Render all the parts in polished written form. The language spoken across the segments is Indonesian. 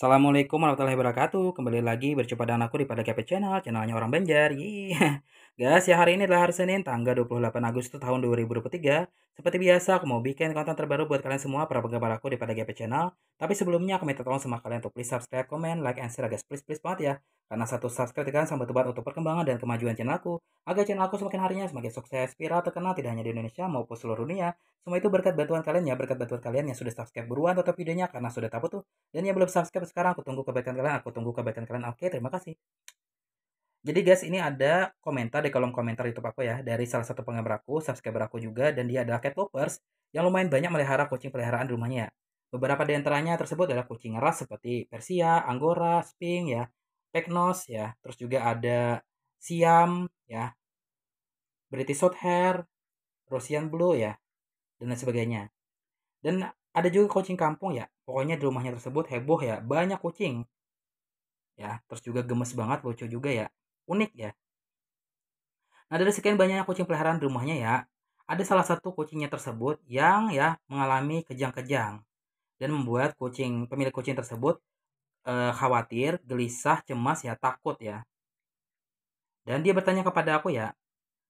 Assalamualaikum warahmatullahi wabarakatuh. Kembali lagi berjumpa dengan aku di Pada Gape Channel, channelnya orang Banjar. Guys, ya hari ini adalah hari Senin, tanggal 28 Agustus tahun 2023. Seperti biasa, aku mau bikin konten terbaru buat kalian semua para penggemar aku di Pada Gape Channel. Tapi sebelumnya, aku minta tolong sama kalian untuk please subscribe, comment, like, and share, guys. Please banget ya. Karena satu subscribe kalian sangat bantu untuk perkembangan dan kemajuan channel aku. Agar channel aku semakin harinya semakin sukses, viral, terkenal tidak hanya di Indonesia maupun seluruh dunia. Semua itu berkat bantuan kalian ya, berkat bantuan kalian yang sudah subscribe buruan tonton videonya karena sudah tahu tuh. Dan yang belum subscribe sekarang, aku tunggu kebaikan kalian. Oke, terima kasih. Jadi guys, ini ada komentar di kolom komentar YouTube aku ya, dari salah satu penggemar aku, subscriber aku juga, dan dia adalah cat lovers yang lumayan banyak melihara kucing peliharaan di rumahnya ya. Beberapa di antaranya tersebut adalah kucing ras seperti Persia, Angora, Sphinx ya, Peknos ya, terus juga ada Siam ya, British Shorthair, Russian Blue ya, dan lain sebagainya. Dan ada juga kucing kampung ya, pokoknya di rumahnya tersebut heboh ya, banyak kucing ya, terus juga gemes banget, lucu juga ya, unik ya. Nah, dari sekian banyaknya kucing peliharaan di rumahnya ya, ada salah satu kucingnya tersebut yang ya mengalami kejang-kejang dan membuat pemilik kucing tersebut khawatir, gelisah, cemas ya, takut ya. Dan dia bertanya kepada aku ya,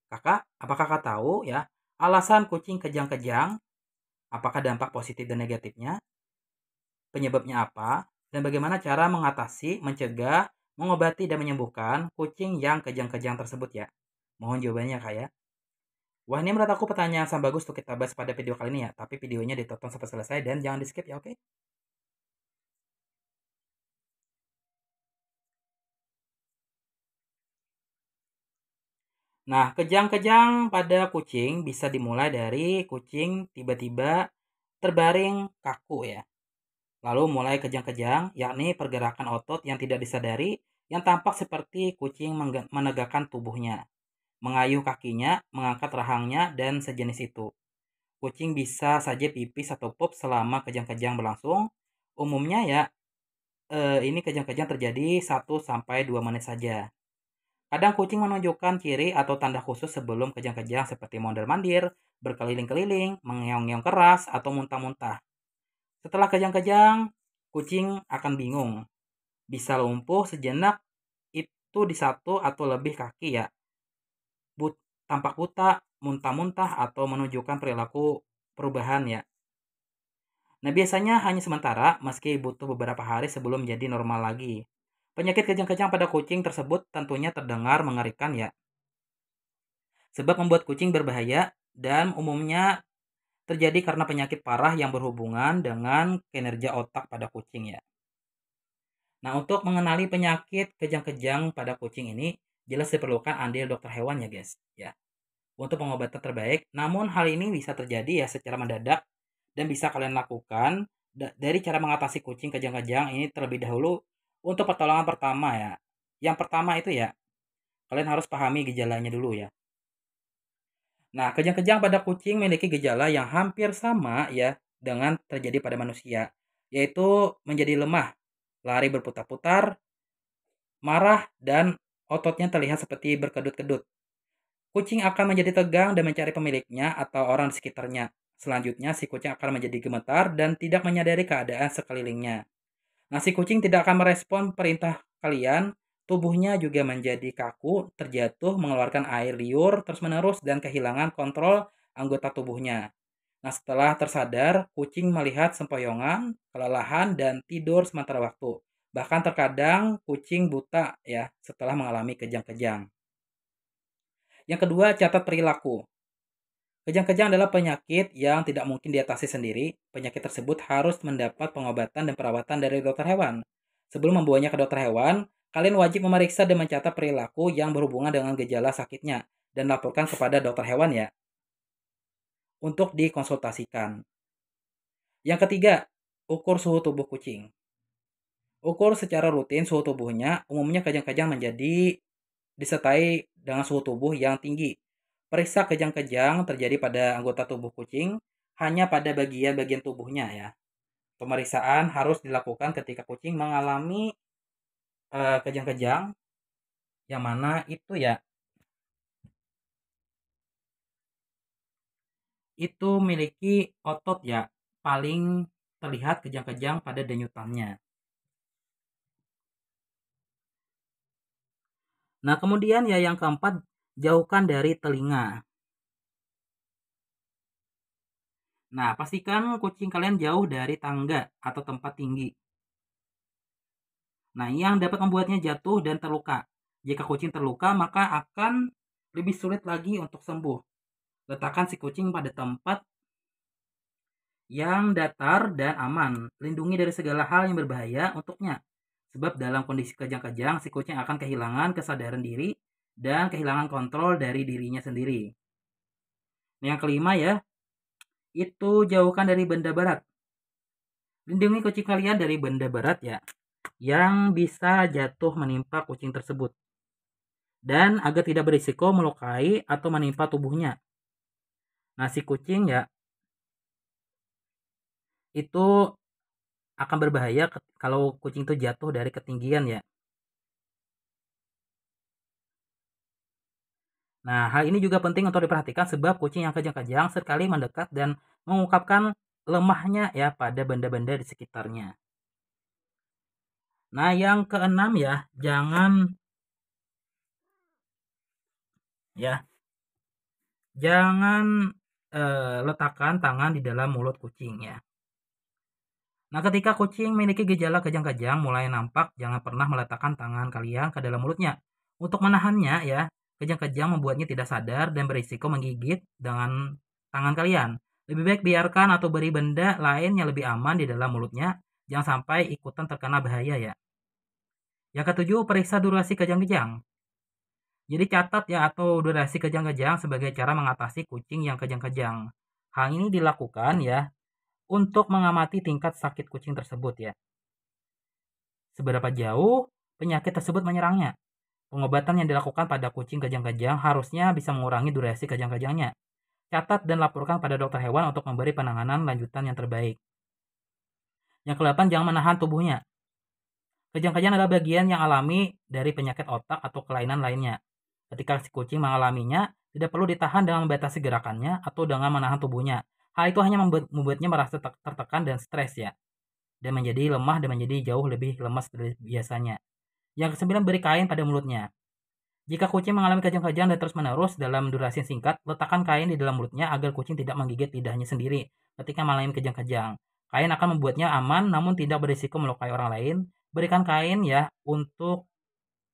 "Kakak, apakah kakak tahu ya alasan kucing kejang-kejang? Apakah dampak positif dan negatifnya? Penyebabnya apa? Dan bagaimana cara mengatasi, mencegah, mengobati dan menyembuhkan kucing yang kejang-kejang tersebut ya?" Mohon jawabannya Kak ya. Wah, ini menurut aku pertanyaan yang sangat bagus untuk kita bahas pada video kali ini ya. Tapi videonya ditonton sampai selesai dan jangan di skip ya, oke? Nah, kejang-kejang pada kucing bisa dimulai dari kucing tiba-tiba terbaring kaku ya. Lalu mulai kejang-kejang, yakni pergerakan otot yang tidak disadari yang tampak seperti kucing menegakkan tubuhnya, mengayuh kakinya, mengangkat rahangnya, dan sejenis itu. Kucing bisa saja pipis atau pup selama kejang-kejang berlangsung. Umumnya ya, ini kejang-kejang terjadi 1 sampai 2 menit saja. Kadang kucing menunjukkan ciri atau tanda khusus sebelum kejang-kejang seperti mondar-mandir, berkeliling-keliling, mengeong-ngeong keras, atau muntah-muntah. Setelah kejang-kejang, kucing akan bingung, bisa lumpuh sejenak itu di satu atau lebih kaki ya, tampak buta, muntah-muntah, atau menunjukkan perilaku perubahan ya. Nah, biasanya hanya sementara, meski butuh beberapa hari sebelum menjadi normal lagi. Penyakit kejang-kejang pada kucing tersebut tentunya terdengar mengerikan ya, sebab membuat kucing berbahaya dan umumnya terjadi karena penyakit parah yang berhubungan dengan kinerja otak pada kucing ya. Nah, untuk mengenali penyakit kejang-kejang pada kucing ini, jelas diperlukan andil dokter hewan ya guys ya, untuk pengobatan terbaik. Namun hal ini bisa terjadi ya secara mendadak dan bisa kalian lakukan dari cara mengatasi kucing kejang-kejang ini terlebih dahulu. Untuk pertolongan pertama ya, yang pertama itu ya, kalian harus pahami gejalanya dulu ya. Nah, kejang-kejang pada kucing memiliki gejala yang hampir sama ya dengan terjadi pada manusia, yaitu menjadi lemah, lari berputar-putar, marah, dan ototnya terlihat seperti berkedut-kedut. Kucing akan menjadi tegang dan mencari pemiliknya atau orang di sekitarnya. Selanjutnya, si kucing akan menjadi gemetar dan tidak menyadari keadaan sekelilingnya. Nah, si kucing tidak akan merespon perintah kalian. Tubuhnya juga menjadi kaku, terjatuh, mengeluarkan air liur terus-menerus, dan kehilangan kontrol anggota tubuhnya. Nah, setelah tersadar, kucing melihat sempoyongan, kelelahan, dan tidur sementara waktu. Bahkan terkadang kucing buta ya setelah mengalami kejang-kejang. Yang kedua, catat perilaku. Kejang-kejang adalah penyakit yang tidak mungkin diatasi sendiri. Penyakit tersebut harus mendapat pengobatan dan perawatan dari dokter hewan. Sebelum membawanya ke dokter hewan, kalian wajib memeriksa dan mencatat perilaku yang berhubungan dengan gejala sakitnya dan laporkan kepada dokter hewan ya untuk dikonsultasikan. Yang ketiga, ukur suhu tubuh kucing. Ukur secara rutin suhu tubuhnya. Umumnya kejang-kejang menjadi disertai dengan suhu tubuh yang tinggi. Periksa kejang-kejang terjadi pada anggota tubuh kucing hanya pada bagian-bagian tubuhnya ya. Pemeriksaan harus dilakukan ketika kucing mengalami kejang-kejang yang mana itu ya itu memiliki otot ya paling terlihat kejang-kejang pada denyutannya. Nah, kemudian ya yang keempat, jauhkan dari telinga. Nah, pastikan kucing kalian jauh dari tangga atau tempat tinggi. Nah, yang dapat membuatnya jatuh dan terluka. Jika kucing terluka, maka akan lebih sulit lagi untuk sembuh. Letakkan si kucing pada tempat yang datar dan aman. Lindungi dari segala hal yang berbahaya untuknya. Sebab dalam kondisi kejang-kejang, si kucing akan kehilangan kesadaran diri dan kehilangan kontrol dari dirinya sendiri. Yang kelima ya, itu jauhkan dari benda berat. Lindungi kucing kalian dari benda berat ya, yang bisa jatuh menimpa kucing tersebut. Dan agar tidak berisiko melukai atau menimpa tubuhnya. Nah, si kucing ya, itu akan berbahaya kalau kucing itu jatuh dari ketinggian ya. Nah, hal ini juga penting untuk diperhatikan sebab kucing yang kejang-kejang sekali mendekat dan mengungkapkan lemahnya ya pada benda-benda di sekitarnya. Nah, yang keenam ya, jangan letakkan tangan di dalam mulut kucing ya. Nah, ketika kucing memiliki gejala kejang-kejang mulai nampak, jangan pernah meletakkan tangan kalian ke dalam mulutnya. Untuk menahannya ya, kejang-kejang membuatnya tidak sadar dan berisiko menggigit dengan tangan kalian. Lebih baik biarkan atau beri benda lain yang lebih aman di dalam mulutnya, jangan sampai ikutan terkena bahaya ya. Yang ketujuh, periksa durasi kejang-kejang. Jadi catat ya atau durasi kejang-kejang sebagai cara mengatasi kucing yang kejang-kejang. Hal ini dilakukan ya untuk mengamati tingkat sakit kucing tersebut ya. Seberapa jauh penyakit tersebut menyerangnya. Pengobatan yang dilakukan pada kucing kejang-kejang harusnya bisa mengurangi durasi kejang-kejangnya. Catat dan laporkan pada dokter hewan untuk memberi penanganan lanjutan yang terbaik. Yang ke-8, jangan menahan tubuhnya. Kejang-kejang adalah bagian yang alami dari penyakit otak atau kelainan lainnya. Ketika si kucing mengalaminya, tidak perlu ditahan dengan membatasi gerakannya atau dengan menahan tubuhnya. Hal itu hanya membuatnya merasa tertekan dan stres ya. Dan menjadi lemah dan menjadi jauh lebih lemas dari biasanya. Yang ke-9, beri kain pada mulutnya. Jika kucing mengalami kejang-kejang dan terus-menerus dalam durasi singkat, letakkan kain di dalam mulutnya agar kucing tidak menggigit lidahnya sendiri ketika mengalami kejang-kejang. Kain akan membuatnya aman namun tidak berisiko melukai orang lain. Berikan kain ya untuk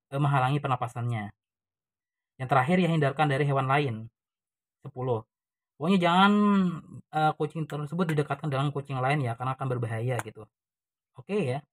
menghalangi pernapasannya. Yang terakhir ya, hindarkan dari hewan lain. 10. Pokoknya jangan kucing tersebut didekatkan dengan kucing lain ya karena akan berbahaya gitu. Oke ya.